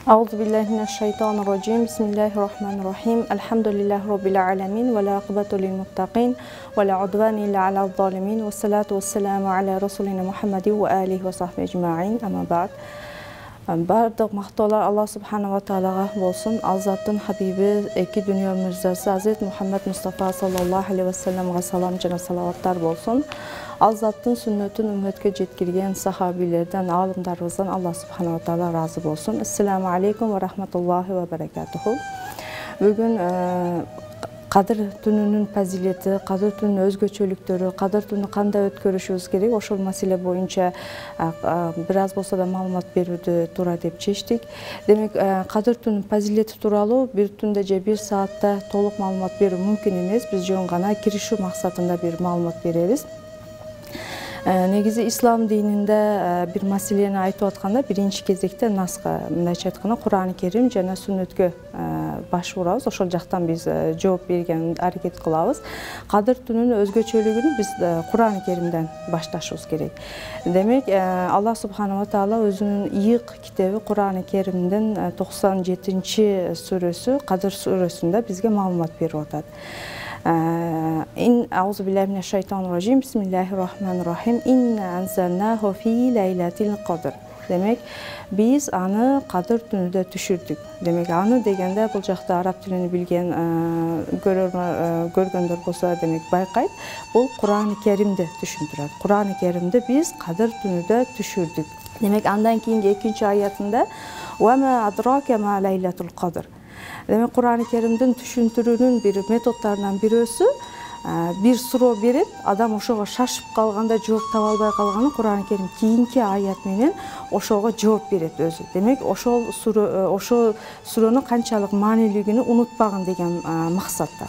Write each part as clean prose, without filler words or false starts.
Euzubillahimineşşeytanirracim. Bismillahirrahmanirrahim. Elhamdülillahi Rabbil alemin. Ve la akıbetu lil muttaqin. Ve la udvani illa ala zalimin. Ve salatu ve selamu ala Resulina Muhammedi ve alihi ve sahbihi ecma'in. Ama ba'd. Bardıq maqtolar Allah subhanahu wa ta'alaga bolsun. Azatın Habibi, iki dünya müjdesi Hazreti Muhammed Mustafa sallallahu aleyhi ve sellem'e salam jana salavatlar bolsun. Azatın sünnetin ümmetke jetkirgen sahabilerden, alimdarımızdan Allah subhanahu wa ta'ala razı bolsun. Esselamu aleyküm ve rahmetullahi ve berekatuhu. Bugün Kadir tününün fazileti, Kadir tününün özgöçölüktörü, Kadir tününü kanda ötkörüşübüz керек, ошол маселе боюнча biraz bolsa da маалымат берүүнү туура деп чечтик. Демек, Kadir tününүн фазилети тууралуу bir түндө же bir saatта толук маалымат берүү мүмкүн эмес. Биз жөн гана киришүү максатында bir маалымат беребиз. Негизи ислам дининде bir маселени айтып атканда биринчи кезекте наска, мындайча айтканда Кур'ан-ы Керим жана сүннөткө башвурабыз. Ошол жактан биз жооп берген аракет кылабыз. Кадыр түнүнүн өзгөчөлүгүн биз Кур'ан-ы Керимден башташыбыз керек. Демек, Аллах субханаху ва таала өзүнүн ийик китеби Кур'ан-ы Керимдин 97-чи сүрөсү, Кадыр сүрөсүндө бизге маалымат берип атат. Euzubillahimineşşeytanirracim. Bismillahirrahmanirrahim. İnna anzalnahu fi leylatil qadr. Demek, biz anı Kadir tünüde düşürdük. Demek, anı degende bu jakta Arap tilini bilgen görgөндөр bolsa demek bayqayt. Bu Kur'an-ı Kerim'de düşündürür. Kur'an-ı Kerim'de biz Kadir tünüde düşürdük. Demek, andan keyingi ikinci ayetinde وَمَا أَدْرَاكَ مَا لَيْلَةُ الْقَدْرِ. Demek, Kur'an-ı Kerim'den düşündürүүнүн bir metotlarından birisi bir суроо берип, адам ошого шашып калганда, жооп таба албай калганы Кур'ан-ы Керим кийинки аят менен ошого жооп берет өзү. Демек, ошол сурөөнүн канчалык маанилүүлүгүн унутпагын деген максатта.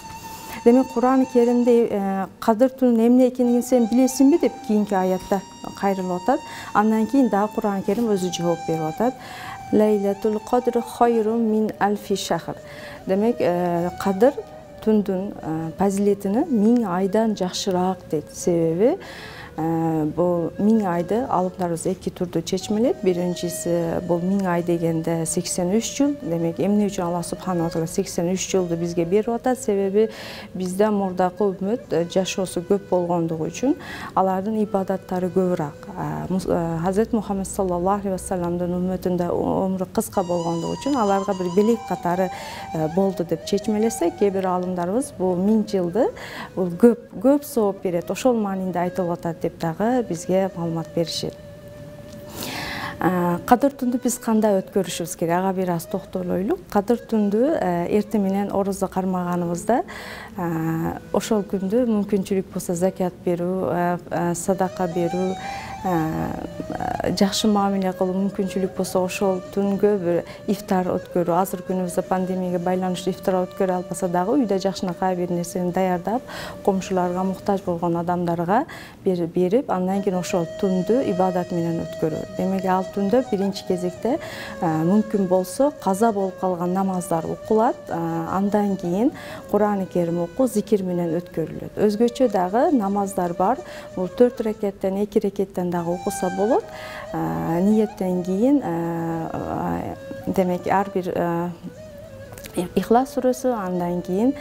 Демек, Кур'ан-ы Керимде Кадыр түнүнүн эмне экенин сен билесиңби деп кийинки аятта кайрылып атат. Андан кийин дагы Кур'ан-ы Керим өзү жооп берип атат. Leyletul Qadr hayrun min alfi shahr. Demek, Kadir түндүн фазилетini 1000 aydan жакшыраак дейт. Себеби bu 1000 aydı alimlarımız iki türlü çeşmelet. Birincisi bu 1000 ay degende 83 yıl. Demek emne üçün Allah subhanahu wa ta'ala 83 yıldı bizge berip atat. Sebebi bizden murdaki ümmet jaşosu köp bolgondugu üçün alardın ibadattары көбүрөөк. Hazreti Muhammed sallallahu aleyhi ve sellem'den ümmetinde ömrü kıska bolgondugu üçün alarga bir belek katары boldu dep çeşmelesek, kebir alimlarımız bu 1000 yıldı köp soğup beret. Oşol maninde aytылып атат dagı bizge malumat berişет. Kadir түндү biz kандай өткөрүшүбүз керек? Ага бир аз токтолойлу. Kadir түндү эртең менен орозо кармаганыбызда ошол күндү мүмкүнчүлүк болсо закат берүү, садака берүү, жакшы мамиле кылуу мүмкүнчүлүк болсо ошол түнгө бир ифтар өткөрүү. Азыр күнүбүздө пандемияга байланыштуу ифтар өткөрө албаса дагы үйдө жакшынакай бир нерсени даярдап, комшуларга муктаж болгон адамдарга берип, андан кийин ошол түндү ибадат менен өткөрүү. Демек, ал түндө биринчи кезекте мүмкүн болсо каза болуп калган намаздар окулат, андан кийин Кур'ан-ы Керим окуу, зикир менен өткөрүлөт. Өзгөчө дагы намаздар бар. Бул 4 рекеттен 2 рекеттен дагы окуса болот. Ниеттен кийин демек ар бир Ихлас сүрөсү, андан кийин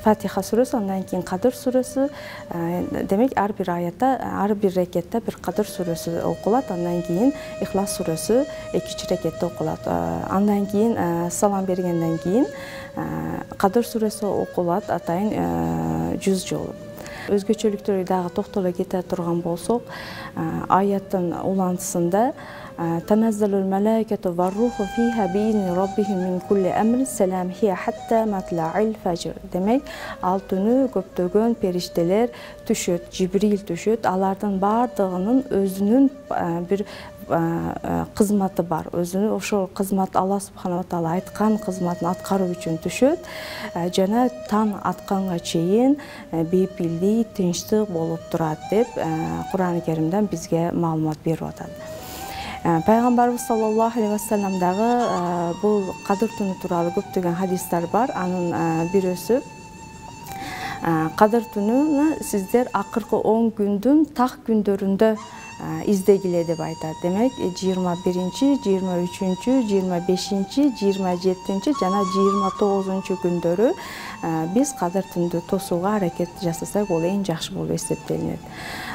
Фатиха сүрөсү, андан кийин Кадыр сүрөсү. Демек, ар бир аятта, ар бир рекетте бир Кадыр сүрөсү окулат, андан кийин Ихлас сүрөсү 2 рекетте окулат. Андан кийин салам бергенден кийин Кадыр сүрөсү окулат атайын 100 жолу. Өзгөчөлүктөрү дагы токтоло кете турган болсок, аяттын улантысында Tanazzalul malaikatu var-ruhu fiha bi-izni rabbihim min kulli emrin selam hiya hatta matla'il fajr. Demek, al түнү көптөгөн периштелер түшөт, Jibril түшөt, алардын бардыгынын өзүнүн бир кызматы бар. Өзүнүн ошол кызмат Алла субханаху ва таала айткан кызматын аткаруу үчүн түшөт. Жана таң атканга чейин бейпилдик, тынчтык болуп турат деп Кур'ан-ы Керимден бизге маалымат берип атат. Пайгамбарыбыз саллаллаху алейхи ва саллям дагы бул Кадыр түнү тууралуу көптөгөн хадистер бар. Анын бирөөсү Кадыр түнүнө сиздер акыркы 10 күндүн так күндөрүндө издегиле деп айтат. Демек 21-чи, 23-чү, 25-чи, 27-чи жана 29-чу күндөрү биз кадыр түндү тосууга аракет жасасак, ол эң жакшы болуп эсептелинет.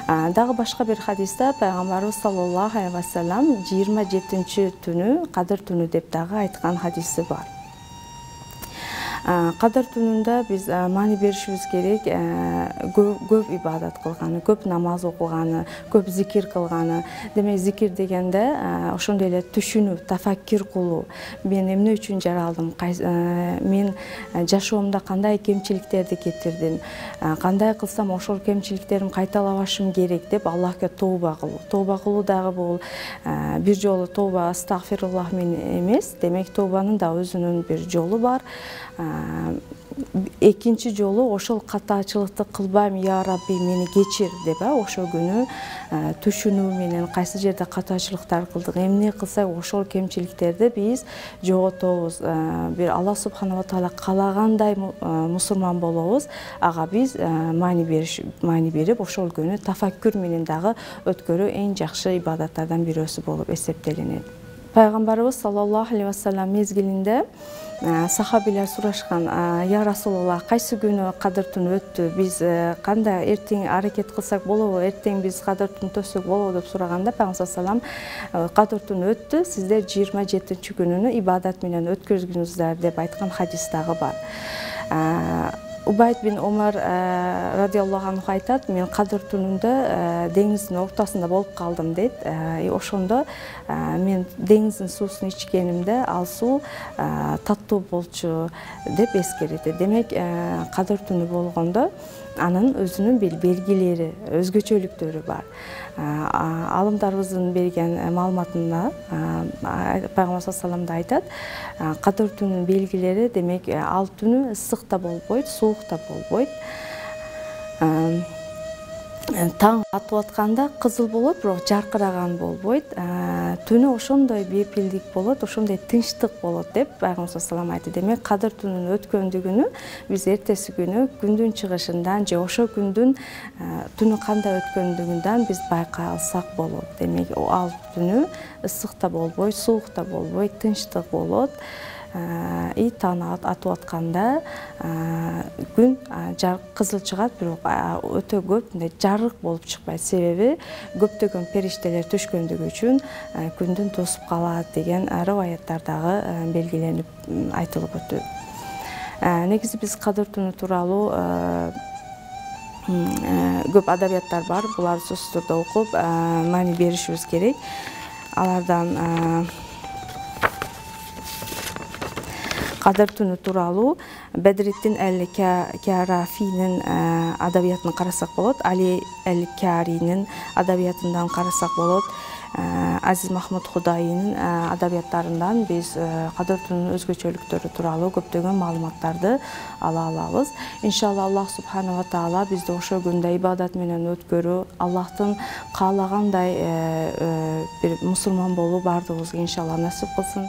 Дагы башка бир хадисте пайгамбарыбыз саллаллаху алейхи ва саллям 27-чи түнү кадыр түнү деп дагы айткан хадиси бар. Кадыр түнүндө биз маани беришибиз керек, көп ибадат кылганы, көп намаз окуганы, көп зикир кылганы. Демек зикир дегенде ошондой эле түшүнүү, тафаккур кылуу. Мен эмне үчүн жаралдым? Мен жашоомдо кандай кемчиликтерди кетирдим? Кандай кылсам ошол кемчиликтерим кайталабашым керек деп Аллахка тооба кылуу. Тооба кылуу дагы бул бир жолу тооба астагфируллах менен эмес. Демек тообанын да өзүнүн бир жолу бар. Экинчи жолу ошол катаачылыкты кылбайм, я Рабби, мени кечир деп, ошол күнү түшүнүү менен кайсы жерде катаачылыктар кылдык, эмне кылсак ошол кемчиликтерди биз жоготобуз. Бир Аллах субханала таала калагандай мусулман болобуз. Ага биз маани берип ошол күнү тафаккур менен дагы өткөрүү эң жакшы ибадаттардан бирөөсү болуп эсептелинет. Пайгамбарыбыз саллаллаху алейхи ва саллям мезгилинде сахабилер сурашкан: "Я Расулуллах, кайсы күнү кадыр түнү өттү? Биз кандай эртең аракет кылсак болобу? Эртең биз кадыр түнү төссөк болобу?" деп сураганда Пайгамбар саллаллаху алейхи ва саллям: "Кадыр түнү өттү, сиздер 27-чи күнүнү ибадат менен өткөргүңүздөр" деп айткан хадис дагы бар. Убайд бин Омар радиаллаху анху айтат: "Мен кадыр түнүндө деңиздин ортосунда болуп калдым" дейт. Ошондо мен деңиздин суусун ичкенимде ал суу таттуу болчу деп эскерет. Демек кадыр түнү болгондо анын өзүнүн белгилери, өзгөчөлүктөрү бар. Алымдарыбыздын берген маалыматында Пайгамбар саллаллаху алейхи ва саллям да айтат: кадыр түнүнүн белгилери, демек ал түнү ысык да болбойт, суук да болбойт. Таң атып атканда кызыл болот, бирок жаркыраган болбойт. Түнү ошондой бепилдик болот, ошондой тынчтык болот деп Пайгамбар саллаллаху алейхи ва саллям айтты. Демек кадыр түнүнүн өткөндүгүнү биз эртеси күнү күндүн чыгышынан же ошол күндүн түнү кандай өткөндүгүнөн биз байкай алсак болот. Демек ал түнү ысык да болбойт, суук да болбойт, тынчтык болот. Таң атып атканда күн кызыл чыгат, бирок өтө көп мындай жарык болуп чыкпайт. Себеби көптөгөн периштелер түшкөндүгү үчүн күндүн тосуп калат деген риваяттардагы белгиленип айтылып өтүп. Негизи биз кадыр түнү тууралуу көп адабияттар бар. Буларды сөзсүз түрдө окуп маани беришибиз керек. Алардан кадыр түнү тууралуу Бедритдин әл-Каафинин адабиятын карасак болот, Али әл-Каринин адабиятынан карасак болот, Азиз Махмуд Худайинин адабияттарынан биз кадыр түнүнүн өзгөчөлүктөрү тууралуу көптөгөн маалыматтарды ала алабыз. Иншалла Аллах субханала таала бизди ошол күндө ибадат менен өткөрүү, Аллахтын каалагандай бир мусулман болуу бардыгыбызга иншалла насип кылсын.